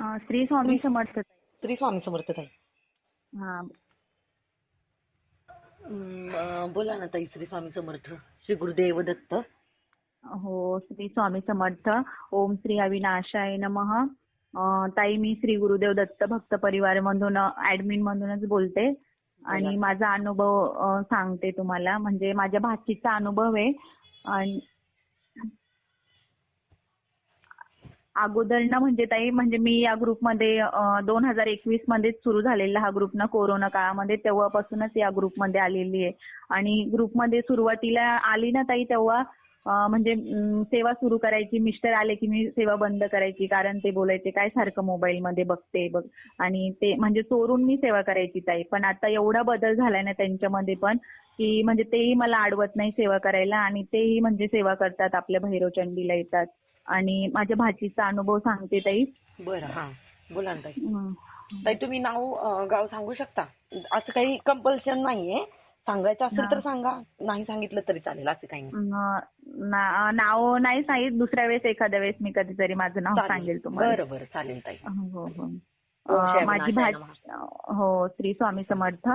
श्री स्वामी समर्थ. श्री स्वामी समर्थ ताई. हा. बोला ना ताई. श्री स्वामी समर्थ. श्री गुरुदेव दत्त. हो, श्री स्वामी समर्थ. ओम श्री अविनाशाय नमः. ताई, मी श्री गुरुदेव दत्त भक्त परिवार मधून ऍडमिन मधूनच बोलते आणि माझा अनुभव सांगते तुम्हाला. म्हणजे माझ्या भाचीचा अनुभव आहे. आणि अगोदर ना म्हणजे ताई, म्हणजे मी या ग्रुपमध्ये 2021 मध्येच सुरू झालेला हा ग्रुप ना, कोरोना काळामध्ये. तेव्हापासूनच या ग्रुपमध्ये आलेली आहे. आणि ग्रुपमध्ये सुरुवातीला आली ना ताई, तेव्हा म्हणजे सेवा सुरू करायची. मिस्टर आले की मी सेवा बंद करायची, कारण ते बोलायचे काय सारखं मोबाईलमध्ये बघते बघ. आणि ते म्हणजे चोरून मी सेवा करायची ताई. पण आता एवढा बदल झालाय ना त्यांच्यामध्ये पण, की म्हणजे तेही मला अडवत नाही सेवा करायला, आणि तेही म्हणजे सेवा करतात, आपल्या भैरवचंडीला येतात. आणि माझ्या भाचीचा अनुभव सांगते ताई. बरं, हा बोला ना ताई. ताई, तुम्ही नाव गाव सांगू शकता? असं काही कंपल्शन नाहीये. सांगायचं असेल तर सांगा, नाही सांगितलं तरी चालेल, असं काही नाही. नाव नाही सांगितलं. दुसऱ्या वेळेस एखाद्या वेळेस मी कधीतरी माझं नाव सांगेल तुम्हाला. बरं बरं, चालेल ताई. हो हो. माझी हो, श्री स्वामी समर्थ.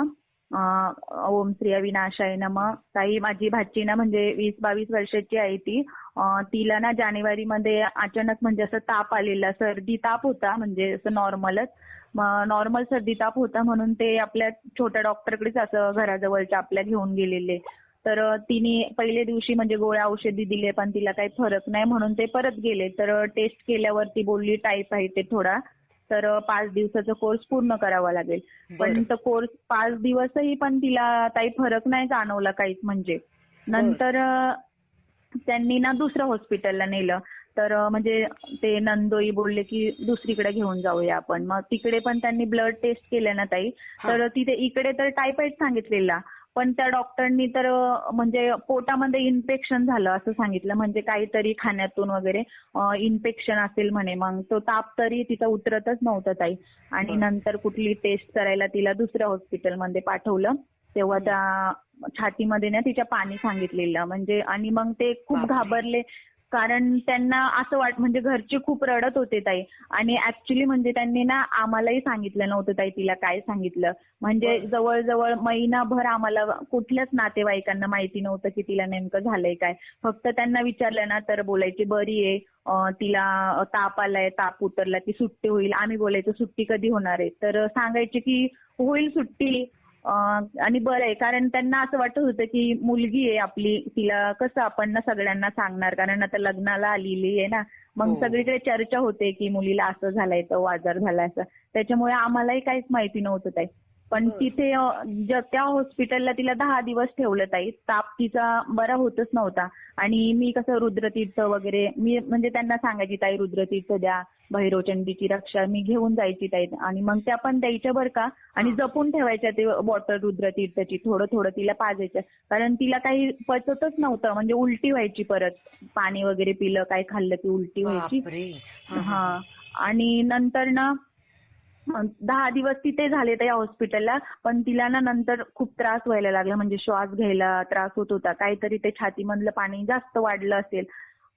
ओम श्री अविनाशाय नमः. ताई, माझी भाची ना म्हणजे 20-22 वर्षाची आहे ती. तिला ना जानेवारीमध्ये अचानक म्हणजे असं ताप आलेला, सर्दी ताप होता, म्हणजे असं नॉर्मलच. नॉर्मल सर्दी ताप होता म्हणून ते आपल्या छोट्या डॉक्टरकडेच असं घराजवळच्या आपल्या घेऊन गेलेले. तर तिने पहिल्या दिवशी म्हणजे गोळ्या औषधी दिले, पण तिला काही फरक नाही म्हणून ते परत गेले. तर टेस्ट केल्यावरती बोलली टाईप आहे ते थोडा, तर 5 दिवसाचा कोर्स पूर्ण करावा लागेल. पण तो कोर्स 5 दिवसही पण तिला काही फरक नाही जाणवला काहीच. म्हणजे नंतर त्यांनी ना दुसऱ्या हॉस्पिटलला नेलं. तर म्हणजे ते नंदोई बोलले की दुसरीकडे घेऊन जाऊया आपण. मग तिकडे पण त्यांनी ब्लड टेस्ट केलं ना ताई, तर तिथे इकडे तर टायफॉइड सांगितलेला, पण त्या डॉक्टरनी तर म्हणजे पोटामध्ये इन्फेक्शन झालं असं सांगितलं. म्हणजे काहीतरी खाण्यातून वगैरे इन्फेक्शन असेल म्हणे. मग तो ताप तरी तिचा उतरतच नव्हता ताई. आणि नंतर कुठली टेस्ट करायला तिला दुसऱ्या हॉस्पिटलमध्ये पाठवलं. तेव्हा त्या छातीमध्ये ना तिच्या पाणी सांगितलेलं. म्हणजे आणि मग ते खूप घाबरले, कारण त्यांना असं म्हणजे घरचे खूप रडत होते ताई. आणि ऍक्च्युली म्हणजे त्यांनी ना आम्हालाही सांगितलं नव्हतं ताई तिला काय सांगितलं. म्हणजे जवळजवळ महिनाभर आम्हाला कुठल्याच नातेवाईकांना माहिती नव्हतं की तिला नेमकं झालंय काय. फक्त त्यांना विचारलं ना तर बोलायची बरी आहे, तिला ताप आलाय, ताप उतरला की सुट्टी होईल. आम्ही बोलायचो सुट्टी कधी होणार आहे, तर सांगायचे की होईल सुट्टी आणि बरं आहे. कारण त्यांना असं वाटत होतं की मुलगी आहे आपली, तिला कसं आपण ना सगळ्यांना सांगणार, कारण आता लग्नाला आलेली आहे ना. मग सगळीकडे चर्चा होते की मुलीला असं झालंय, तो आजार झालाय असं. त्याच्यामुळे आम्हालाही काहीच माहिती नव्हतं ताई. पण तिथे त्या हॉस्पिटलला तिला 10 दिवस ठेवलं ताई. ताप तिचा बरा होतच नव्हता. आणि मी कसं रुद्रतीर्थ वगैरे मी म्हणजे त्यांना सांगायची ताई रुद्रतीर्थ द्या, भैरवचंडीची रक्षा मी घेऊन जायची ताई. आणि मग त्या पण द्यायच्या बरं का. आणि जपून ठेवायच्या ते बॉटल रुद्रतीर्थची, थोडं थोडं तिला पाजायचं. कारण तिला काही पचतच नव्हतं, म्हणजे उलटी व्हायची परत. पाणी वगैरे पिलं, काय खाल्लं की उलटी व्हायची. हा. आणि नंतर ना 10 दिवस तिथे झाले त्या हॉस्पिटलला. पण तिला ना नंतर खूप त्रास व्हायला लागला, म्हणजे श्वास घ्यायला त्रास होत होता. काहीतरी ते छातीमधलं पाणी जास्त वाढलं असेल.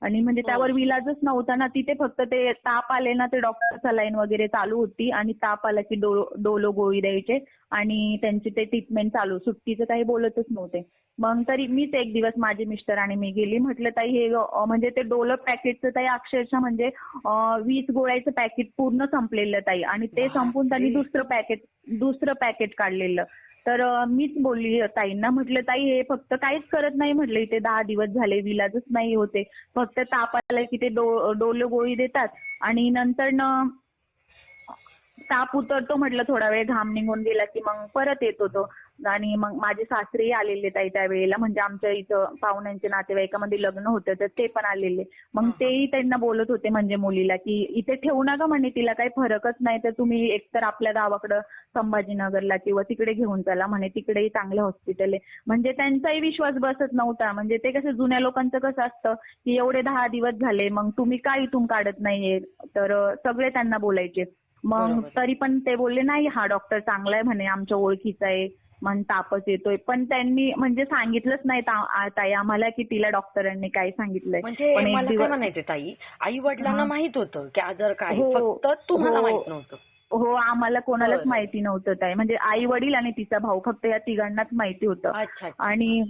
आणि म्हणजे त्यावर विलाजच नव्हता ना. तिथे फक्त ते ताप आले ना, ते डॉक्टर सलाईन वगैरे चालू होती. आणि ताप आला की डोलो गोळी द्यायचे आणि त्यांची ते ट्रीटमेंट चालू. सुट्टीचं काही बोलतच नव्हते. मग तरी मीच एक दिवस माझे मिस्टर आणि मी गेली. म्हटलं ताई हे म्हणजे ते डोलो पॅकेटचं ताई अक्षरशः म्हणजे 20 गोळ्याचं पॅकेट पूर्ण संपलेलं ताई. आणि ते संपून त्यांनी दुसरं पॅकेट काढलेलं. तर मीच बोलली ताईंना, म्हटलं ताई हे फक्त काहीच करत नाही म्हटलं, इथे 10 दिवस झाले विलाजच नाही होते. फक्त ताप आला की ते डोलो गोळी देतात आणि नंतर ताप उतरतो म्हटलं, थोडा वेळ घाम निघून गेला की मग परत येतो तो. आणि मग माझे सासरेही आलेले ताई त्यावेळेला, म्हणजे आमच्या इथं पाहुण्यांच्या नातेवाईकामध्ये लग्न होतं, तर ते पण आलेले. मग तेही त्यांना बोलत होते म्हणजे मुलीला की इथे ठेवू नका म्हणे, तिला काही फरकच नाही तर तुम्ही एकतर आपल्या गावाकडं संभाजीनगरला किंवा तिकडे घेऊन चला म्हणे, तिकडेही चांगलं हॉस्पिटल आहे. म्हणजे त्यांचाही विश्वास बसत नव्हता. म्हणजे ते कसं जुन्या लोकांचं कसं असतं की एवढे 10 दिवस झाले, मग तुम्ही का इथून काढत नाहीये, तर सगळे त्यांना बोलायचे. मग तरी पण ते बोलले नाही हा डॉक्टर चांगला आहे म्हणे, आमच्या ओळखीचा आहे. मग तापच येतोय. पण त्यांनी म्हणजे सांगितलंच नाही ताई आम्हाला की तिला डॉक्टरांनी काय सांगितलंय. म्हणजे पण एक मला काय दिवस म्हणायचं ताई, आई वडिलांना माहित होतं की आजार काय, हो फक्त तुम्हाला माहित हो नव्हतं. हो आम्हाला कोणालाच बरं. माहिती नव्हतं ताई. म्हणजे आई वडील आणि तिचा भाऊ फक्त या तिघांनाच माहिती होतं. अच्छा अच्छा. आणि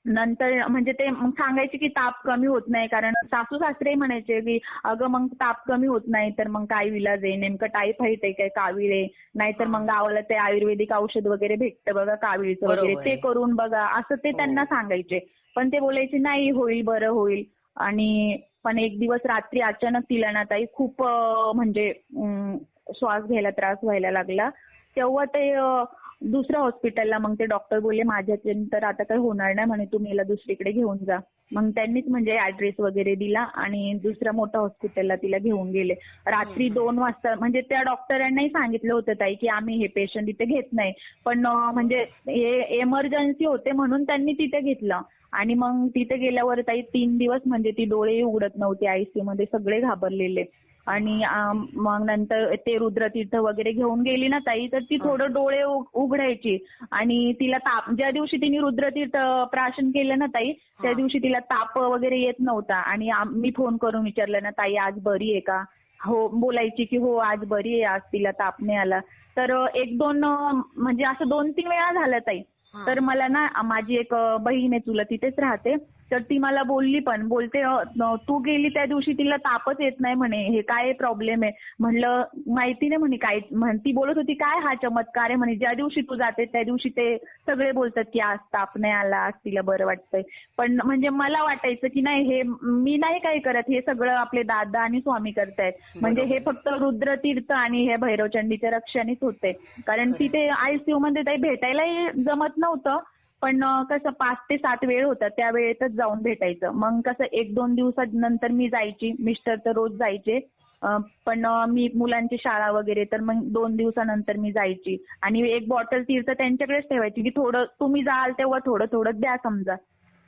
नंतर म्हणजे ते मग सांगायचे की ताप कमी होत नाही, कारण सासू सासरे म्हणायचे की अगं मग ताप कमी होत नाही तर मग काय इलाज आहे, नेमकं टायफॉइड आहे काय, कावीळ आहे, नाहीतर मग गावाला ते आयुर्वेदिक औषध वगैरे भेटतं बघा कावीळचं वगैरे, बरोबर ते आहे. करून बघा असं ते त्यांना सांगायचे. पण ते बोलायचे नाही होईल, बरं होईल. आणि पण एक दिवस रात्री अचानक तिला ना ताई खूप म्हणजे श्वास घ्यायला त्रास व्हायला लागला. तेव्हा ते दुसऱ्या हॉस्पिटलला मग ते डॉक्टर बोलले माझ्याच्याने तर आता काही होणार नाही म्हणे, तुम्ही हिला दुसरीकडे घेऊन जा. मग त्यांनीच म्हणजे ऍड्रेस वगैरे दिला आणि दुसऱ्या मोठ्या हॉस्पिटलला तिला घेऊन गेले. रात्री 2 वाजता म्हणजे त्या डॉक्टरांनाही सांगितलं होतं ताई की आम्ही हे पेशंट इथे घेत नाही. पण म्हणजे हे एमर्जन्सी होते म्हणून त्यांनी तिथे घेतलं. आणि मग तिथे गेल्यावर ताई 3 दिवस म्हणजे ती डोळे उघडत नव्हती आयसीयू मध्ये, सगळे घाबरलेले. आणि मग नंतर ते रुद्रतीर्थ वगैरे घेऊन गेली ना ताई, तर ती थोडं डोळे उघडायची. आणि तिला ताप, ज्या दिवशी तिने रुद्रतीर्थ प्राशन केलं ना ताई, त्या दिवशी तिला ताप वगैरे येत नव्हता. आणि मी फोन करून विचारलं ना ताई आज बरी आहे का, हो बोलायची की हो आज बरी आहे, आज तिला ताप नाही आला. तर 1-2 म्हणजे असं 2-3 वेळा झालं ताई. तर मला ना माझी एक बहीण आहे चुलत, तिथेच राहते. तर ती मला बोलली, पण बोलते तू गेली त्या दिवशी तिला तापच येत नाही म्हणे, हे काय प्रॉब्लेम आहे. म्हणलं माहिती नाही म्हणे काय. ती बोलत होती काय हा चमत्कार आहे म्हणे, ज्या दिवशी तू जाते त्या दिवशी ते सगळे बोलतात की आज ताप नाही आला, आज तिला बरं वाटतंय. पण म्हणजे मला वाटायचं की नाही हे मी नाही काय करत, हे सगळं आपले दादा आणि स्वामी करतायत. म्हणजे हे फक्त रुद्रतीर्थ आणि हे भैरवचंडीच्या रक्षानेच होते. कारण तिथे आयसीयू मध्ये काही भेटायलाही जमत नव्हतं. पण कसं 5 ते 7 वेळ होता, त्या वेळेतच जाऊन भेटायचं. मग कसं 1-2 दिवसानंतर मी जायची, मिस्टर तर रोज जायचे. पण मी मुलांची शाळा वगैरे, तर मग 2 दिवसानंतर मी जायची. आणि एक बॉटल तीर्थ त्यांच्याकडेच ठेवायची की थोडं तुम्ही जाल तेव्हा थोडं थोडं द्या समजा.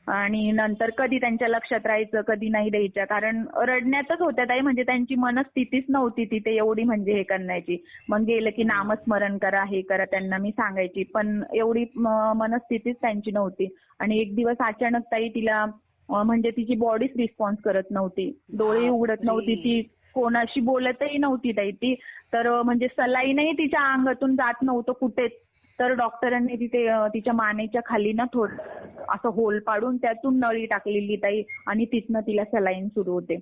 आणि नंतर कधी त्यांच्या लक्षात राहायचं, कधी नाही द्यायच्या. कारण रडण्यातच होत्या ताई, म्हणजे त्यांची मनस्थितीच नव्हती तिथे एवढी म्हणजे हे करण्याची. मग गेलं की नामस्मरण करा, हे करा, त्यांना मी सांगायची. पण एवढी मनस्थितीच त्यांची नव्हती. आणि एक दिवस अचानक ताई तिला म्हणजे तिची बॉडीच रिस्पॉन्स करत नव्हती, डोळे उघडत नव्हती, ती कोणाशी बोलतही नव्हती ताई ती. तर म्हणजे सलाईनही तिच्या अंगातून जात नव्हतं कुठेच. तर डॉक्टरांनी तिथे तिच्या मानेच्या खाली ना थोडं असं होल पाडून त्यातून नळी टाकलेली ताई, आणि तिथनं तिला सलाईन सुरू होते.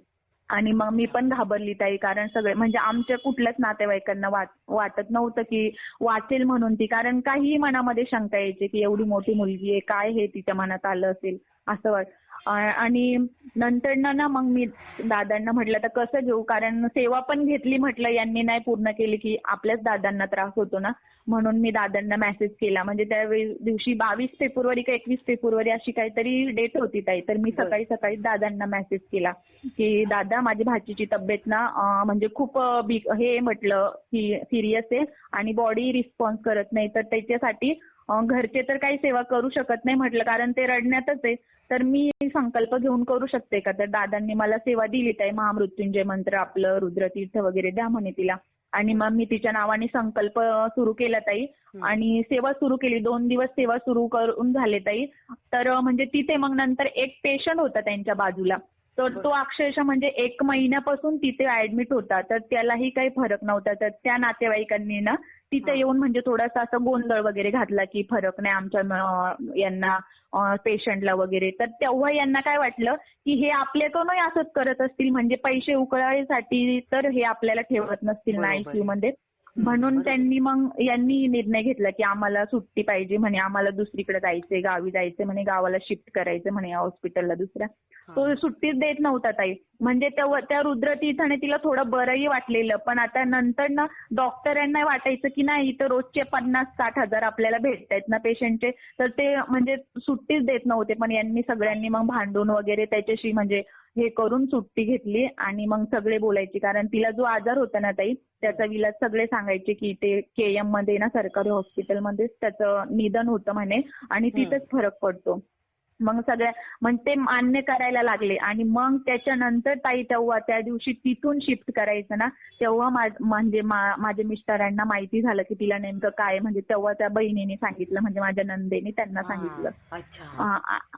आणि मग मी पण घाबरली ताई, कारण सगळे म्हणजे आमच्या कुठल्याच नातेवाईकांना वाटत नव्हतं की वाचेल म्हणून ती. कारण काहीही मनामध्ये शंका यायची की एवढी मोठी मुलगी आहे, काय हे तिच्या मनात आलं असेल असं आणि नंतर ना मग मी दादांना म्हटलं तर कसं घेऊ, कारण सेवा पण घेतली म्हटलं, यांनी नाही पूर्ण केली की आपल्याच दादांना त्रास होतो ना. म्हणून मी दादांना मेसेज केला. म्हणजे त्या दिवशी 22 फेब्रुवारी का 21 फेब्रुवारी अशी काहीतरी डेट होती ताई. तर मी सकाळी सकाळी दादांना मेसेज केला की दादा माझी भाचीची तब्येत ना म्हणजे खूप हे म्हटलं की सिरियस आहे आणि बॉडी रिस्पॉन्स करत नाही, तर त्याच्यासाठी घरचे तर काही सेवा करू शकत नाही म्हटलं, कारण ते रडण्यातच आहे. तर मी संकल्प घेऊन करू शकते का. तर दादांनी मला सेवा दिली ताई, महामृत्युंजय मंत्र आपलं रुद्रतीर्थ वगैरे द्या म्हणे तिला. आणि मग मी तिच्या नावाने संकल्प सुरू केला ताई. आणि सेवा सुरू केली. 2 दिवस सेवा सुरू करून झाले ताई. तर म्हणजे तिथे मग नंतर एक पेशंट होता त्यांच्या बाजूला, तर तो अक्षरशः म्हणजे 1 महिन्यापासून तिथे ऍडमिट होता. तर त्यालाही काही फरक नव्हता. तर त्या नातेवाईकांनी ना तिथे येऊन म्हणजे थोडासा असं गोंधळ वगैरे घातला की फरक नाही आमच्या यांना पेशंटला वगैरे. तर तेव्हा यांना काय वाटलं की हे आपल्याकडूनही असंच करत असतील, म्हणजे पैसे उकळायसाठी तर हे आपल्याला ठेवत नसतील ना आयसीयू मध्ये. म्हणून त्यांनी मग यांनी निर्णय घेतला की आम्हाला सुट्टी पाहिजे म्हणे, आम्हाला दुसरीकडे जायचंय, गावी जायचंय म्हणे, गावाला शिफ्ट करायचं म्हणे या हॉस्पिटलला दुसऱ्या. तो सुट्टीच देत नव्हता ताई. म्हणजे त्या रुद्रतीर्थाने तिला थोडं बरंही वाटलेलं, पण आता नंतर ना डॉक्टरांना वाटायचं की नाही इथं रोजचे 50-60 हजार आपल्याला भेटतायत ना पेशंटचे, तर ते म्हणजे सुट्टीच देत नव्हते. पण यांनी सगळ्यांनी मग भांडून वगैरे त्याच्याशी म्हणजे हे करून सुट्टी घेतली. आणि मग सगळे बोलायचे, कारण तिला जो आजार होता ना ताई त्याचा विलाज सगळे सांगायचे की ते केएम मध्ये ना सरकारी हॉस्पिटलमध्येच त्याचं निधन होतं म्हणे आणि तिथंच फरक पडतो. मग मग ते मान्य करायला लागले आणि मग त्याच्यानंतर ताई तेव्हा त्या दिवशी तिथून शिफ्ट करायचं ना, तेव्हा माझ्या मिस्टरांना माहिती झालं की तिला नेमकं काय, म्हणजे तेव्हा त्या बहिणीने सांगितलं, म्हणजे माझ्या नंदेने त्यांना सांगितलं.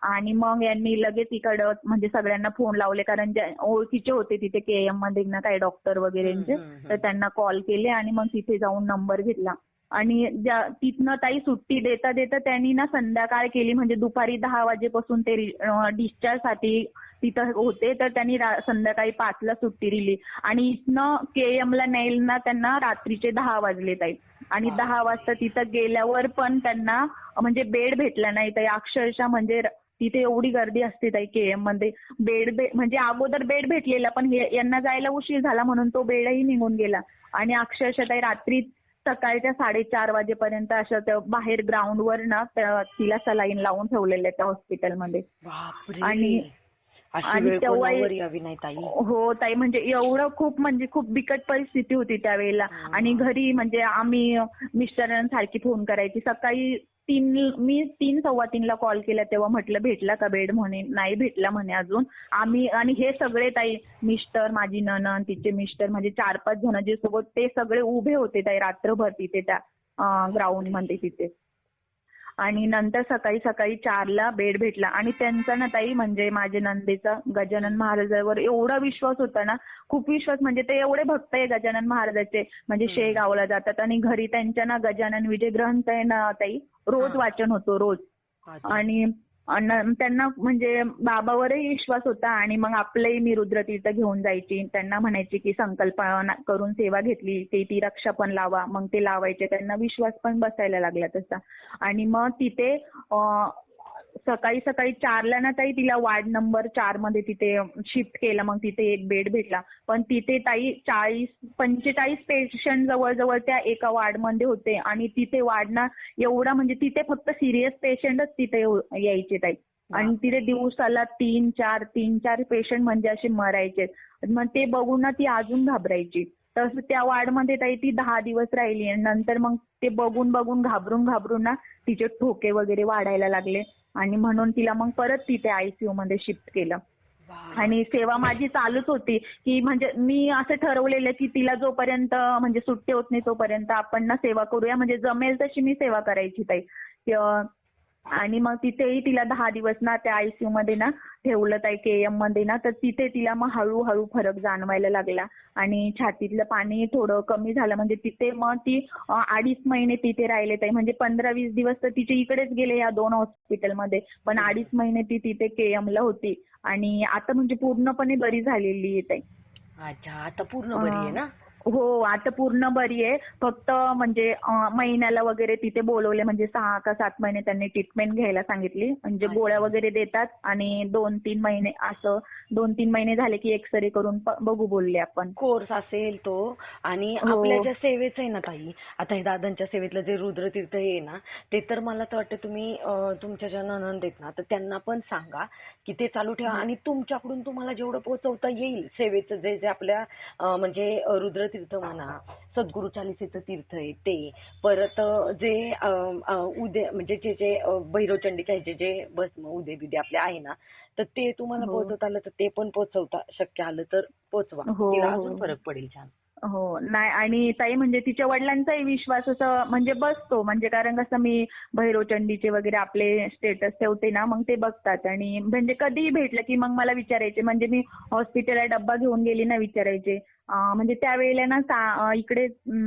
आणि मग यांनी लगेच इकडं म्हणजे सगळ्यांना फोन लावले, कारण ओळखीचे होते तिथे केएम मध्ये ना काही डॉक्टर वगैरेंचे, तर त्यांना कॉल केले आणि मग तिथे जाऊन नंबर घेतला. आणि तिथनं ताई सुट्टी देता देता त्यांनी ना संध्याकाळ केली, म्हणजे दुपारी 10 वाजेपासून ते डिस्चार्जसाठी तिथं होते, तर त्यांनी संध्याकाळी 5ला सुट्टी दिली आणि इथनं केएमला न्यायला त्यांना रात्रीचे 10 वाजले ताई. आणि 10 वाजता तिथं गेल्यावर पण त्यांना म्हणजे बेड भेटला नाही ताई. अक्षरशः म्हणजे तिथे एवढी गर्दी असते ताई केएम मध्ये. बेड म्हणजे अगोदर बेड भेटलेला, पण यांना जायला उशीर झाला म्हणून तो बेडही निघून गेला. आणि अक्षरशः ताई रात्री सकाळच्या 4:30 वाजेपर्यंत असं बाहेर ग्राउंडवर ना तिला सलाईन लावून ठेवलेलं त्या हॉस्पिटलमध्ये. आणि तेव्हा हो ताई, म्हणजे एवढं खूप बिकट परिस्थिती होती त्यावेळेला. आणि घरी म्हणजे आम्ही मिस्टरांसारखी फोन करायची. सकाळी मी 3:15ला कॉल केला तेव्हा म्हटलं भेटला का बेड, म्हणे नाही भेटला म्हणे अजून. आणि हे सगळे ताई, मिस्टर, माझी नणंद, तिचे मिस्टर, म्हणजे 4-5 जण जे सोबत, ते सगळे उभे होते ताई रात्रभर तिथे त्या ग्राउंड मध्ये तिथे. आणि नंतर सकाळी 4ला बेड भेटला. आणि त्यांचा ना ताई, म्हणजे माझ्या नंदेचा गजानन महाराजांवर एवढा विश्वास होता ना, खूप विश्वास, म्हणजे ते एवढे भक्त आहे गजानन महाराजाचे, म्हणजे शेगावला जातात आणि घरी त्यांच्या ना गजानन विजय ग्रंथ आहे ना ताई, रोज वाचन होतो रोज. आणि त्यांना म्हणजे बाबावरही विश्वास होता. आणि मग आपलंही मी रुद्रतीर्थ घेऊन जायची, त्यांना म्हणायची की संकल्पना करून सेवा घेतली ती रक्षा पण लावा, मग ते लावायचे. त्यांना विश्वास पण बसायला लागला तसा. आणि मग तिथे सकाळी 4ला ना ताई तिला वार्ड नंबर 4 मध्ये तिथे शिफ्ट केलं. मग तिथे एक बेड भेटला, पण तिथे ताई 45 पेशंट जवळजवळ त्या एका वार्डमध्ये होते. आणि तिथे वार्ड ना एवढा, म्हणजे तिथे फक्त सिरियस पेशंटच तिथे यायचे ताई. आणि तिथे दिवसाला 3-4 पेशंट म्हणजे असे मरायचे. मग ते बघून ना ती अजून घाबरायची. तसं त्या वार्डमध्ये ताई ती 10 दिवस राहिली. आणि नंतर मग ते बघून घाबरून ना तिचे ठोके वगैरे वाढायला लागले. आणि म्हणून तिला मग परत तिथे आयसीयू मध्ये शिफ्ट केलं. आणि सेवा माझी चालूच होती, की म्हणजे मी असं ठरवलेलं की तिला जोपर्यंत म्हणजे सुट्टी होत नाही तोपर्यंत आपण ना सेवा करूया, म्हणजे जमेल तशी मी सेवा करायची ताई. आणि मग तिथेही तिला 10 दिवस ना त्या आयसीयू मध्ये ना ठेवलं ताई केएम मध्ये ना. तर तिथे तिला मग हळूहळू फरक जाणवायला लागला आणि छातीतलं पाणी थोडं कमी झालं. म्हणजे तिथे मग ती 2.5 महिने तिथे राहिले ताई. म्हणजे 15-20 दिवस तर तिचे इकडेच गेले या 2 हॉस्पिटलमध्ये, पण 2.5 महिने ती तिथे केएमला होती. आणि आता म्हणजे पूर्णपणे बरी झालेली आहे ताई. अच्छा, आता पूर्ण बरी आहे ना? हो, आता पूर्ण बरी आहे. फक्त म्हणजे महिन्याला वगैरे तिथे बोलवले, म्हणजे 6 का 7 महिने त्यांनी ट्रीटमेंट घ्यायला सांगितली. म्हणजे गोळ्या वगैरे देतात आणि 2-3 महिने असं 2-3 महिने झाले की एक्सरे करून बघू बोलले आपण. कोर्स असेल तो. आणि आपल्या ज्या सेवेचं आहे ना ताई, आता हे दादांच्या सेवेतलं जे रुद्रतीर्थ आहे ना, ते तर मला तर वाटतं तुम्ही तुमच्या ज्या नणंद आहेत ना, तर त्यांना पण सांगा की ते चालू ठेवा. आणि तुमच्याकडून तुम्हाला जेवढं पोहोचवता येईल सेवेचं, जे आपल्या म्हणजे रुद्रतीर्थ म्हणा, सद्गुरू चालीसेचं तीर्थ आहे ते, परत जे म्हणजे जे भैरवचंडीच्या जे भस्म उदे बिदे आपले आहे ना, तर ते तुम्हाला पोहोचवता आलं तर ते पण पोहोचवता शक्य आलं तर पोहोचवा. तिला अजून फरक पडेल छान. हो, नाही. आणि ताई म्हणजे तिच्या वडिलांचाही विश्वास असं म्हणजे बसतो, म्हणजे कारण कसं मी भैरवचंडीचे वगैरे आपले स्टेटस ठेवते ना, मग ते बघतात. आणि म्हणजे कधीही भेटलं की मग मला विचारायचे, म्हणजे मी हॉस्पिटलला डब्बा घेऊन गेली ना विचारायचे. म्हणजे त्यावेळेला ना इकडे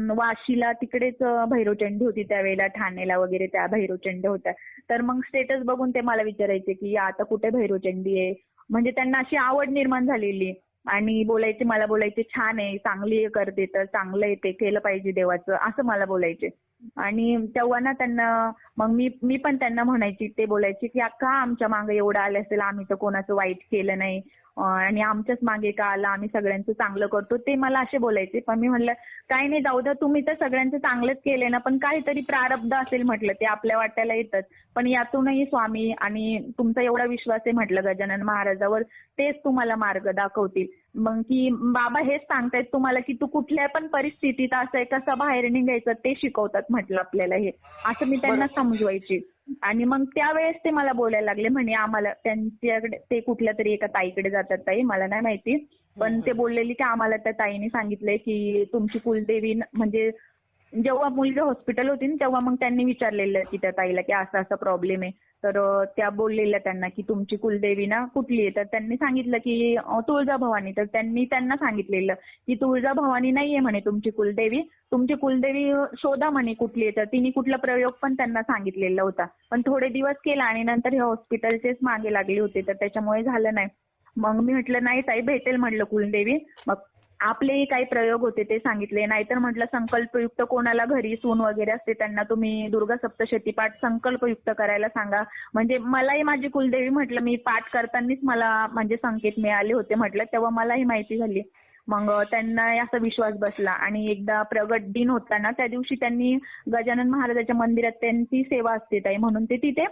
वाशीला तिकडेच भैरवचंडी होती त्यावेळेला, ठाण्याला वगैरे त्या भैरवचंडी होत्या. तर मग स्टेटस बघून ते मला विचारायचे की आता कुठे भैरवचंडी आहे. म्हणजे त्यांना अशी आवड निर्माण झालेली. आणि मला बोलायचे छान आहे, चांगली करते, तर चांगलं आहे, ते केलं पाहिजे देवाचं, असं मला बोलायचे. आणि तेव्हा ना त्यांना मग मी पण त्यांना म्हणायची, ते बोलायचे की का आमच्या मागे एवढं आलं असेल, आम्ही तर कोणाचं वाईट केलं नाही आणि आमच्याच मागे का आला, आम्ही सगळ्यांचं चांगलं करतो, ते मला असे बोलायचे. पण मी म्हणलं काही नाही, जाऊ द्या, तुम्ही तर सगळ्यांचं चांगलंच केलंय ना, पण काहीतरी प्रारब्ध असेल म्हटलं, ते आपल्या वाट्याला येतच. पण यातूनही स्वामी आणि तुमचा एवढा विश्वास आहे म्हटलं गजानन महाराजावर, तेच तुम्हाला मार्ग दाखवतील. मग की बाबा हेच सांगतायत तुम्हाला की तू कुठल्या पण परिस्थितीत असं आहे कसं बाहेर निघायचं ते शिकवतात म्हटलं आपल्याला हे. असं मी त्यांना समजवायची. आणि मग त्यावेळेस ते मला बोलायला लागले म्हणे आम्हाला त्यांच्याकडे ते कुठल्या तरी एका ताईकडे जातात ताई मला नाही माहिती. पण ते बोललेली की आम्हाला त्या ताईने सांगितलंय की तुमची कुलदेवी म्हणजे जेव्हा मुलगी हॉस्पिटल होती ना तेव्हा मग त्यांनी विचारलेलं की त्या ताईला की असा असा प्रॉब्लेम आहे. तर त्या बोललेल्या त्यांना की तुमची कुलदेवी ना कुठली आहे. तर त्यांनी सांगितलं की तुळजाभवानी. तर त्यांनी त्यांना सांगितलेलं की तुळजाभवानी नाहीये म्हणे तुमची कुलदेवी. तुमची कुलदेवी शोधा म्हणे कुठली आहे. तर तिने कुठला प्रयोग पण त्यांना सांगितलेला होता. पण थोडे दिवस केला आणि नंतर हे हॉस्पिटलचेच मागे लागले होते तर त्याच्यामुळे झालं नाही. मग मी म्हटलं नाही ताई भेटेल म्हटलं कुलदेवी. मग आपलेही काही प्रयोग होते ते सांगितले. नाहीतर म्हटलं संकल्पयुक्त कोणाला घरी सून वगैरे असते त्यांना तुम्ही दुर्गा सप्तशती पाठ संकल्पयुक्त करायला सांगा. म्हणजे मलाही माझी कुलदेवी म्हटलं मी पाठ करतानाच मला म्हणजे संकेत मिळाले होते म्हटलं तेव्हा मलाही माहिती झाली. मग त्यांना असा विश्वास बसला आणि एकदा प्रगट दिन होता ना त्या दिवशी त्यांनी गजानन महाराजाच्या मंदिरात त्यांची सेवा असते ताई म्हणून ते तिथे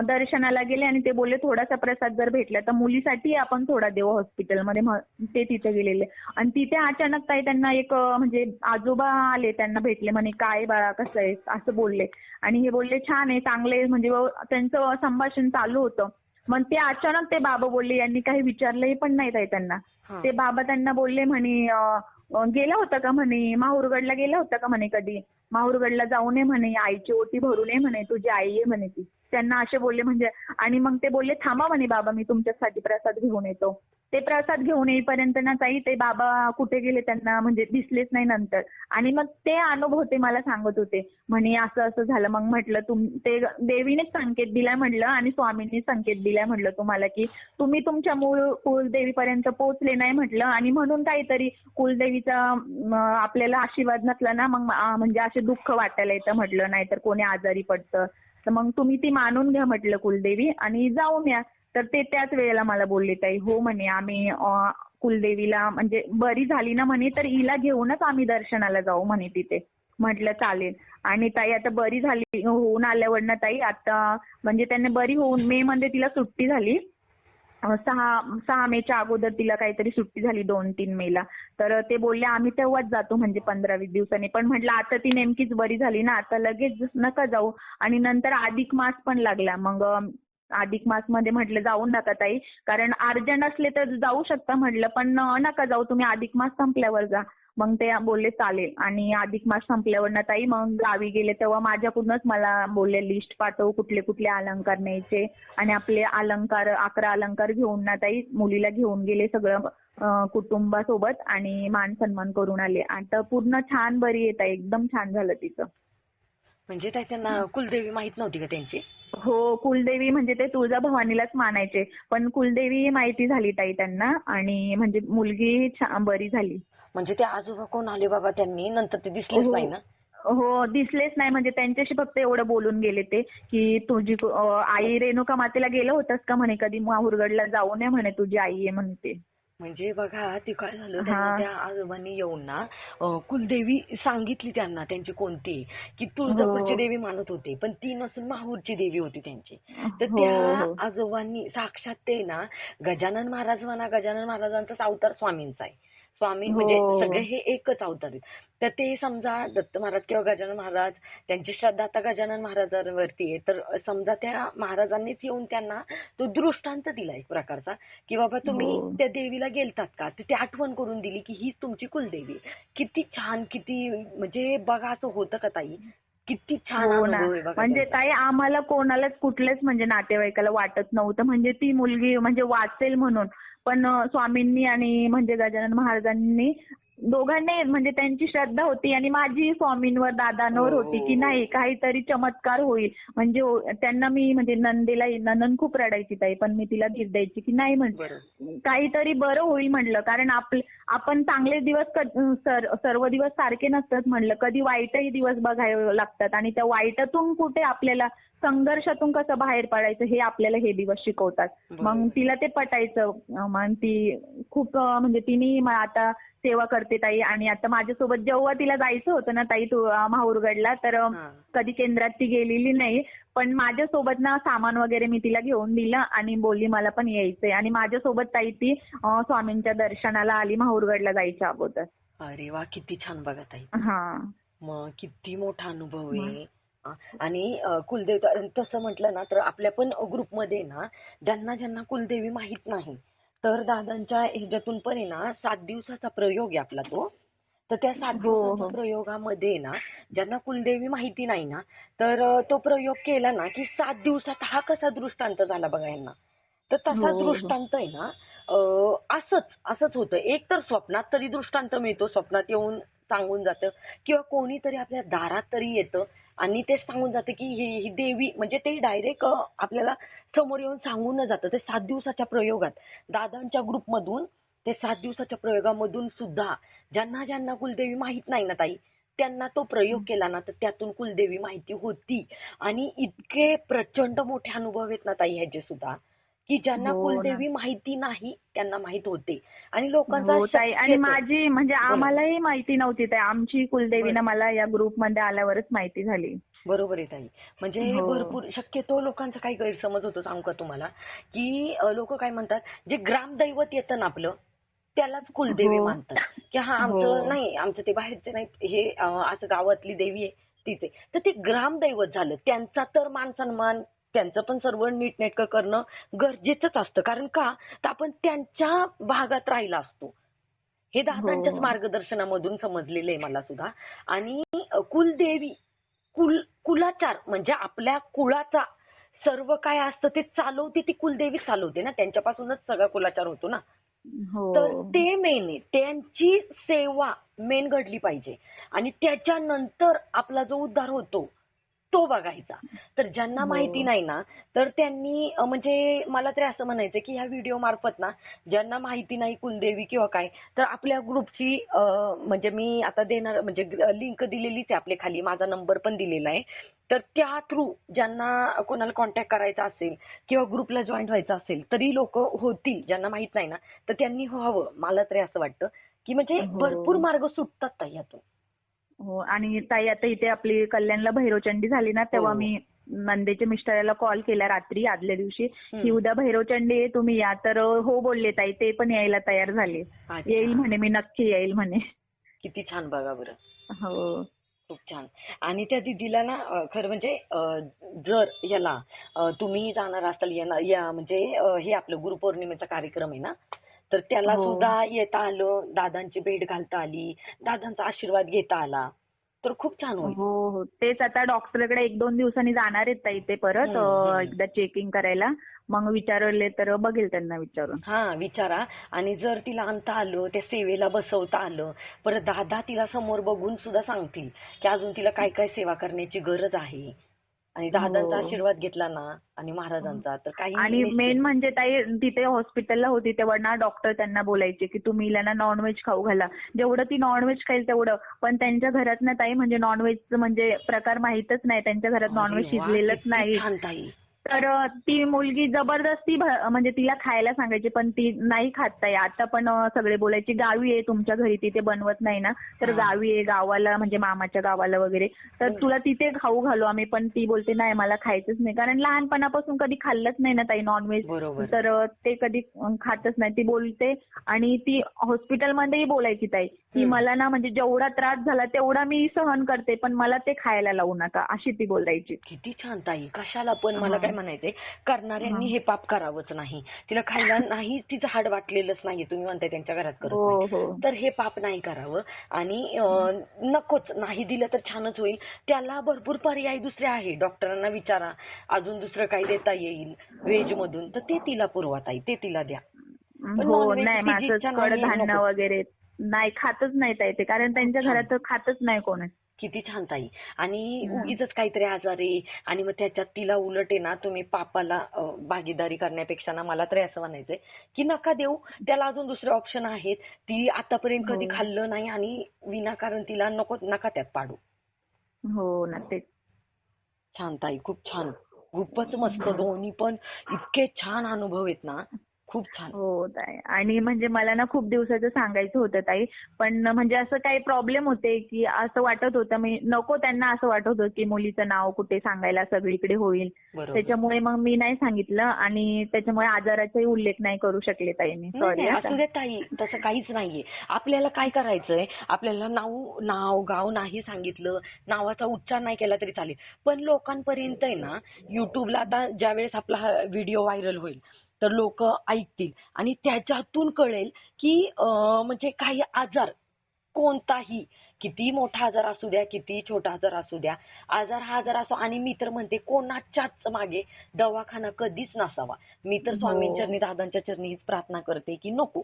दर्शनाला गेले आणि ते बोलले थोडासा प्रसाद जर भेटला तर मुलीसाठी आपण थोडा देऊ हॉस्पिटलमध्ये. ते तिथे गेलेले आणि तिथे अचानक ताई त्यांना एक म्हणजे आजोबा आले त्यांना भेटले म्हणे काय बाळा कसं आहे असं बोलले. आणि हे बोलले छान आहे चांगले आहे म्हणजे त्यांचं संभाषण चालू होतं. मग ते अचानक ते बाबा बोलले यांनी काही विचारलंही पण नाही ताई त्यांना. ते बाबा त्यांना बोलले म्हणे गेला होता का म्हणे माहूरगडला गेला होता का म्हणे कधी. माहूरगडला जाऊ नये म्हणे आईची ओटी भरू नये म्हणे तुझी आई आहे म्हणे ती. त्यांना असे बोलले म्हणजे. आणि मग ते बोलले थांबा म्हणे बाबा मी तुमच्यासाठी प्रसाद घेऊन येतो. ते प्रसाद घेऊन येईपर्यंत ना ताई ते बाबा कुठे गेले त्यांना म्हणजे दिसलेच नाही नंतर. आणि मग ते अनुभव ते मला सांगत होते म्हणे असं असं झालं. मग म्हटलं ते देवीनेच संकेत दिलाय म्हटलं आणि स्वामींनी संकेत दिलाय म्हटलं तुम्हाला की तुम्ही तुमच्या मूळ कुलदेवीपर्यंत पोहोचले नाही म्हटलं आणि म्हणून काहीतरी कुलदेवीचा आपल्याला आशीर्वाद नसला ना मग म्हणजे असे दुःख वाटायला येतं म्हटलं. नाहीतर कोणी आजारी पडतं तर मग तुम्ही ती मानून घ्या म्हटलं कुलदेवी आणि जाऊन या. तर ते त्याच वेळेला मला बोलले ताई हो म्हणे आम्ही कुलदेवीला म्हणजे बरी झाली ना म्हणे तर हिला घेऊनच आम्ही दर्शनाला जाऊ म्हणे तिथे. म्हटलं चालेल. आणि ताई आता बरी झाली होऊन आल्यावर ना ताई आता म्हणजे त्यांनी बरी होऊन मे मध्ये तिला सुट्टी झाली. 6 मेच्या अगोदर तिला काहीतरी सुट्टी झाली 2-3 मेला. तर ते बोलले आम्ही तेव्हाच जातो म्हणजे 15-20 दिवसांनी. पण म्हटलं आता ती नेमकीच बरी झाली ना आता लगेच नका जाऊ. आणि नंतर अधिक मास पण लागला. मग अधिक मास मध्ये म्हटलं जाऊ नका ताई कारण अर्जंट असले तर जाऊ शकता म्हटलं पण नका जाऊ तुम्ही अधिक मास संपल्यावर जा. मग ते बोलले चालेल. आणि अधिक मास संपल्यावर ना ताई मग गावी गेले तेव्हा माझ्याकडूनच मला बोलले लिस्ट पाठव कुठले कुठले अलंकार न्यायचे. आणि आपले अलंकार 11 अलंकार घेऊन ना ताई मुलीला घेऊन गेले सगळं कुटुंबासोबत आणि मान सन्मान करून आले. आता पूर्ण छान बरी येत आहे एकदम छान झालं तिचं. म्हणजे त्यांना कुलदेवी माहित नव्हती का त्यांची. हो कुलदेवी म्हणजे ते तुळजाभवानीलाच मानायचे. पण कुलदेवी माहिती झाली ताई त्यांना आणि म्हणजे मुलगी बरी झाली. म्हणजे ते आजोबा कोण आले बाबा त्यांनी नंतर ते दिसलेच नाही ना. हो दिसलेच नाही म्हणजे त्यांच्याशी फक्त एवढं बोलून गेले ते की तुझी आई रेणुका मातेला गेलं होतंस का म्हणे कधी माहूरगडला जाऊ नये म्हणे तुझी आई आहे म्हणते. म्हणजे बघा ते काय झालं त्यांना त्या आजोबांनी येऊन ना कुलदेवी सांगितली त्यांना त्यांची कोणती की तुळजापूरची देवी मानत होते पण ती नसून माहूरची देवी होती त्यांची. तर त्या आजोबांनी साक्षात ते ना गजानन महाराज म्हणा गजानन महाराजांचाच अवतार स्वामींचा आहे. स्वामी म्हणजे सगळे हे एकच अवतार आहेत. तर ते समजा दत्त महाराज किंवा गजानन महाराज त्यांची श्रद्धा आता गजानन महाराजांवरती आहे. तर समजा त्या महाराजांनीच येऊन त्यांना तो दृष्टांत दिला एक प्रकारचा की बाबा तुम्ही त्या देवीला गेलतात का. तर ती आठवण करून दिली की हीच तुमची कुलदेवी. किती छान किती म्हणजे बघा असं होतं का ताई. किती छान अनुभव आहे बघा. म्हणजे ताई आम्हाला कोणालाच कुठलेच म्हणजे नातेवाईकाला वाटत नव्हतं म्हणजे ती मुलगी म्हणजे वाचेल म्हणून. पण स्वामींनी आणि म्हणजे गजानन महाराजांनी दोघांनी म्हणजे त्यांची श्रद्धा होती आणि माझी स्वामींवर दादांवर होती की नाही काहीतरी चमत्कार होईल. म्हणजे त्यांना मी म्हणजे नंदेला नंदन खूप रडायची ताई पण मी तिला धीर द्यायची की नाही म्हणजे काहीतरी बरं होईल म्हटलं. कारण आपण चांगले दिवस सर्व दिवस सारखे नसतात म्हटलं. कधी वाईटही दिवस बघावे लागतात आणि त्या वाईटातून कुठे आपल्याला संघर्षातून कसं बाहेर पडायचं हे आपल्याला हे दिवस शिकवतात. मग तिला ते पटायचं. मग ती खूप म्हणजे तिने आता सेवा करते ताई. आणि आता माझ्यासोबत जेव्हा तिला जायचं होतं ना ताई माहूरगडला, तर कधी केंद्रात ती गेलेली नाही. पण माझ्यासोबत ना सामान वगैरे मी तिला घेऊन दिलं आणि बोलली मला पण यायचंय. आणि माझ्यासोबत ताई ती स्वामींच्या दर्शनाला आली माहूरगडला जायच्या अगोदर. अरे वा, किती छान बघा ताई. हा. मग किती मोठा अनुभव आहे. आणि कुलदेवता तसं म्हटलं ना तर आपल्या पण ग्रुपमध्ये ना ज्यांना कुलदेवी माहित नाही, तर दादांच्या ह्याच्यातून पण आहे ना 7 दिवसाचा प्रयोग आहे आपला तो. तर त्या 7 दिवसाच्या प्रयोगामध्ये ना ज्यांना कुलदेवी माहिती नाही ना, तर तो प्रयोग केला ना की 7 दिवसात हा कसा दृष्टांत झाला बघा यांना. तर तसा दृष्टांत आहे ना असंच होतं. एक तर स्वप्नात तरी दृष्टांत मिळतो, स्वप्नात येऊन सांगून जातं, किंवा कोणीतरी आपल्या दारात तरी येतं आणि ते सांगून जातं की ही देवी, म्हणजे ते डायरेक्ट आपल्याला समोर येऊन सांगून जातं. ते 7 दिवसाच्या प्रयोगात दादांच्या ग्रुपमधून, ते 7 दिवसाच्या प्रयोगामधून सुद्धा ज्यांना कुलदेवी माहित नाही ना ताई, त्यांना तो प्रयोग केला ना तर त्यातून कुलदेवी माहिती होती. आणि इतके प्रचंड मोठे अनुभव आहेत ना ताई ह्याचे सुद्धा, की ज्यांना कुलदेवी माहिती नाही त्यांना माहित होते. आणि लोकांचा आणि माझी म्हणजे आम्हालाही माहिती नव्हती ताई. आमची कुलदेवी ना मला या ग्रुपमध्ये आल्यावरच माहिती झाली. बरोबर आहे ताई. म्हणजे भरपूर शक्यतो लोकांचा काही गैरसमज होतो, सांगू का तुम्हाला, की लोक काय म्हणतात, जे ग्रामदैवत येतं ना आपलं त्यालाच कुलदेवी मानतात, की हा आमचं नाही, आमचं ते बाहेरचे नाही, हे असं गावातली देवी आहे तीच आहे. तर ते ग्रामदैवत झालं, त्यांचा तर मान सन्मान, त्यांचं पण सर्व नीटनेटकं करणं गरजेचंच असतं. कारण का, तर आपण त्यांच्या भागात राहिला असतो. हे दादांच्याच मार्गदर्शनामधून समजलेलं आहे मला सुद्धा. आणि कुलदेवी, कुलाचार म्हणजे आपल्या कुळाचा सर्व काय असतं ते चालवते ती कुलदेवी चालवते ना, त्यांच्यापासूनच सगळा कुलाचार होतो ना. तर ते मेन आहे, त्यांची सेवा मेन घडली पाहिजे. आणि त्याच्यानंतर आपला जो उद्धार होतो तो बघायचा. तर ज्यांना माहिती नाही ना, तर त्यांनी म्हणजे मला तरी असं म्हणायचं की ह्या व्हिडिओ मार्फत ना ज्यांना माहिती नाही कुलदेवी किंवा काय, तर आपल्या ग्रुपची म्हणजे मी आता देणार, म्हणजे लिंक दिलेलीच आहे आपल्या खाली, माझा नंबर पण दिलेला आहे. तर त्या थ्रू ज्यांना कोणाला कॉन्टॅक्ट करायचा असेल किंवा ग्रुपला जॉईन व्हायचं असेल तरी लोक होतील. ज्यांना माहित नाही ना तर त्यांनी व्हावं, मला तरी असं वाटतं. की म्हणजे भरपूर मार्ग सुटतात ताई यातून. हो. आणि ताई आता इथे आपली कल्याणला भैरवचंडी झाली ना, तेव्हा मी नंदेच्या मिस्टराला कॉल केला रात्री आदल्या दिवशी की उद्या भैरवचंडी आहे, तुम्ही या. तर हो बोलले ताई, ते पण यायला तयार झाले. येईल म्हणे, मी नक्की येईल म्हणे. किती छान बघा बरं. हो. खूप छान. आणि त्या दीदीला ना खरं म्हणजे जर याला तुम्ही जाणार असाल या म्हणजे हे आपलं गुरुपौर्णिमेचा कार्यक्रम आहे ना, तर त्याला सुद्धा येता आलं, दादांची भेट घालता आली, दादांचा आशीर्वाद घेता आला, तर खूप छान होईल. हो. तेच आता डॉक्टरकडे 1-2 दिवसांनी जाणार आहेत ताई ते परत एकदा चेकिंग करायला. मग विचारले तर बघेल त्यांना विचारून. हा, विचारा. आणि जर तिला आणता आलं, त्या सेवेला बसवता आलं, परत दादा तिला समोर बघून सुद्धा सांगतील की अजून तिला काय काय सेवा करण्याची गरज आहे. आणि दादांचा आशीर्वाद घेतला ना आणि महाराजांचा, तर काही. आणि मेन म्हणजे ताई तिथे हॉस्पिटलला होती तेव्हा ना डॉक्टर त्यांना बोलायचे की तुम्ही हिला नॉनव्हेज खाऊ घाला. जेवढं ती नॉनव्हेज खाईल तेवढं. पण त्यांच्या घरात ना ताई म्हणजे नॉनव्हेजचं म्हणजे प्रकार माहीतच नाही. त्यांच्या घरात नॉनव्हेज शिजलेलंच नाही. तर ती मुलगी जबरदस्ती म्हणजे तिला खायला सांगायची, पण ती नाही खात ताई. आता पण सगळे बोलायचे गावी आहे तुमच्या घरी, तिथे बनवत नाही ना, तर गावी आहे, गावाला म्हणजे मामाच्या गावाला वगैरे, तर तुला तिथे खाऊ घालू आम्ही. पण ती बोलते नाही मला खायचंच नाही, कारण लहानपणापासून कधी खाल्लंच नाही ना ताई नॉनव्हेज, तर ते कधी खातच नाही ती बोलते. आणि ती हॉस्पिटलमध्येही बोलायची ताई की मला ना म्हणजे जेवढा त्रास झाला तेवढा मी सहन करते, पण मला ते खायला लावू नका, अशी ती बोलायची. किती छान ताई. कशाला पण मला काय म्हणायचंय, करणाऱ्यांनी हे पाप करावंच नाही. तिला खायला नाही, तिचं हाड वाटलेलंच नाही, तुम्ही म्हणताय त्यांच्या घरात करत नाही, तर हे पाप नाही करावं. आणि नकोच, नाही दिलं तर छानच होईल. त्याला भरपूर पर्याय दुसरे आहे. डॉक्टरांना विचारा, अजून दुसरं काही देता येईल व्हेज मधून, तर ते तिला पुरवा ताई, ते तिला द्या. हो. नाही, माझं कडधान्य वगैरे नाही, खातच नाही ताई ते, कारण त्यांच्या घरात खातच नाही कोणच. किती छान ताई. आणि उगीच काहीतरी आजार आहे आणि मग त्याच्यात तिला उलट आहे ना, तुम्ही पापाला भागीदारी करण्यापेक्षा ना, मला तरी असं म्हणायचंय की नका देऊ त्याला, अजून दुसरे ऑप्शन आहेत. ती आतापर्यंत कधी खाल्लं नाही आणि विनाकारण तिला नका त्यात पाडू. हो ना, तेच. छान ताई, खूप छान. खूपच मस्त. दोन्ही पण इतके छान अनुभव आहेत ना, खूप छान. हो ताई. आणि म्हणजे मला ना खूप दिवसाचं सांगायचं होतं ताई, पण म्हणजे असं काही प्रॉब्लेम होते की असं वाटत होतं मी नको, त्यांना असं वाटत होतं की मुलीचं नाव कुठे सांगायला सगळीकडे होईल. बरोबर. त्याच्यामुळे मग मी नाही सांगितलं आणि त्याच्यामुळे आजाराचाही उल्लेख नाही करू शकले ताई मी. नाही सॉरी नाही, आता. असू दे ताई, तसं काहीच नाहीये. आपल्याला काय करायचंय, आपल्याला नाव गाव नाही सांगितलं, नावाचा उच्चार नाही केला तरी चालेल, पण लोकांपर्यंत आहे ना, युट्यूबला आता ज्यावेळेस आपला हा व्हिडिओ व्हायरल होईल तर लोक ऐकतील आणि त्याच्यातून कळेल की म्हणजे काही आजार कोणताही, किती मोठा आजार असू द्या, किती छोटा आजार असू द्या, आजार हा आजार असो. आणि मी तर म्हणते कोणाच्याच मागे दवाखाना कधीच नसावा. मी तर स्वामींच्या हो. चरणी, दादांच्या चरणी हीच प्रार्थना करते की नको.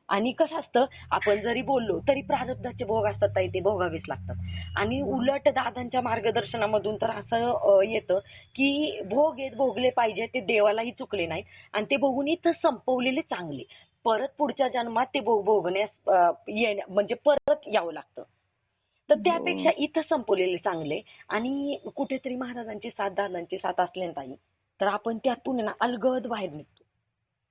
आणि कसं असतं, आपण जरी बोललो तरी प्रारब्धाचे भोग असतात ताई, ते भोगावेच लागतात. आणि उलट दादांच्या मार्गदर्शनामधून तर असं येतं की भोग येत भोगले पाहिजे, ते देवालाही चुकले नाहीत आणि ते भोगून इथं संपवलेले चांगले. परत पुढच्या जन्मात ते भोग भोगण्यास म्हणजे परत यावं लागतं. तर हो. त्यापेक्षा इथं संपवलेले चांगले. आणि कुठेतरी महाराजांची साथ, दादांची साथ असल्याने ताई, तर आपण त्यातून आहे ना अलगद बाहेर निघतो.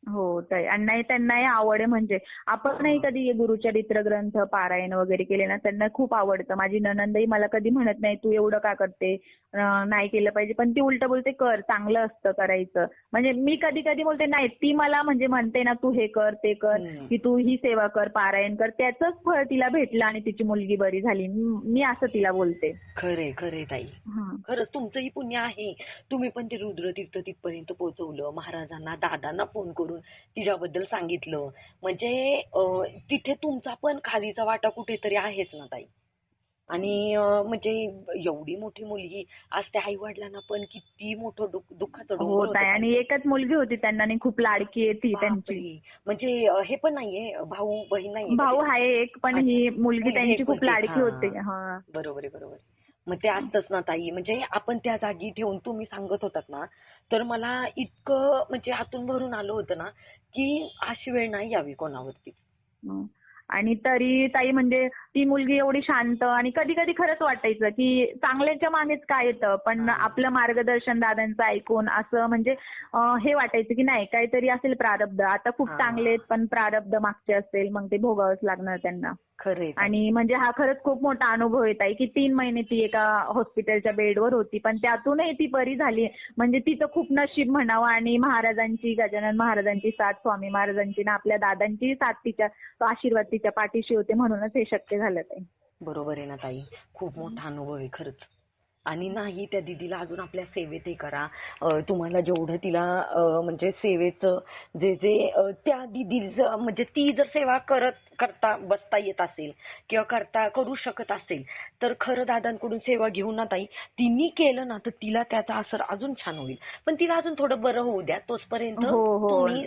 हो ताई. आणि नाही, त्यांनाही आवड आहे. म्हणजे आपणही कधी गुरुचरित्र ग्रंथ पारायण वगैरे केले ना, त्यांना खूप आवडतं. माझी नणंदही मला कधी म्हणत नाही तू एवढं का करते, नाही केलं पाहिजे, पण ती उलट बोलते कर, चांगलं असतं करायचं. म्हणजे मी कधी कधी बोलते नाही, ती मला म्हणजे म्हणते ना तू हे कर ते कर, की तू ही सेवा कर, पारायण कर, त्याचंच फळ तिला भेटलं आणि तिची मुलगी बरी झाली. मी असं तिला बोलते. खरे खरे ताई, हं. खरंच तुमचंही पुण्य आहे. तुम्ही पण ते रुद्रतीर्थ तिथपर्यंत पोहोचवलं, महाराजांना, दादांना फोन करून तिच्याबद्दल सांगितलं. म्हणजे तिथे तुमचा पण खालीचा वाटा कुठेतरी आहेच ना ताई. आणि म्हणजे एवढी मोठी मुलगी, आज त्या आई वडिलांना पण किती मोठं दुःखाचं डोंगर हो होतं ताई. ताई आणि ते. एकच मुलगी होती त्यांना आणि खूप लाडकी आहे ती त्यांची. बापरे. म्हणजे हे पण नाहीये, भाऊ बहीण नाहीये का भाऊ तिला? आहे एक, पण अच्छा, ही मुलगी मुलगी त्यांची खूप एकुलती एक. लाडकी होते. हा, हां. बरोबर आहे, बरोबर आहे. मग ते असतंच ना ताई. म्हणजे आपण त्या जागी ठेवून तुम्ही सांगत होतात ना, तर मला इतकं म्हणजे आतून भरून आलं होतं ना, की अशी वेळ नाही यावी कोणावरती. हं. आणि तरी ताई म्हणजे ती मुलगी एवढी शांत, आणि कधी कधी खरंच वाटायचं की चांगल्याच्या मागेच काय येतं, पण हा, आपलं मार्गदर्शन दादांचं ऐकून असं म्हणजे हे वाटायचं की नाही, काहीतरी असेल प्रारब्ध. आता खूप चांगले आहेत, हा. पण प्रारब्ध मागचे असेल, मग ते भोगावंच लागणार त्यांना. खरंय ताई. आणि म्हणजे हा खरंच खूप मोठा अनुभव येत आहे की 3 महिने ती एका हॉस्पिटलच्या बेडवर होती, पण त्यातूनही ती बरी झाली. म्हणजे तिचं खूप नशीब म्हणावं. आणि महाराजांची, गजानन महाराजांची साथ, स्वामी महाराजांची ना आपल्या दादांची साथ, तिच्या तो आशीर्वाद तिच्या पाठीशी होते, म्हणूनच हे शक्य झालं ताई. बरोबर आहे ना ताई. खूप मोठा अनुभव आहे खरंच. आणि नाही, त्या दीदीला अजून आपल्या सेवेत हे करा. तुम्हाला जेवढं तिला म्हणजे सेवेचं जे जे त्या दीदीचं म्हणजे ती जर सेवा करता बसता येत असेल किंवा करू शकत असेल, तर खरं दादांकडून सेवा घेऊन ना ताई, तिने केलं ना तर तिला त्याचा असर अजून छान होईल. पण तिला अजून थोडं बरं होऊ द्या, तोचपर्यंत हो, हो. तुम्ही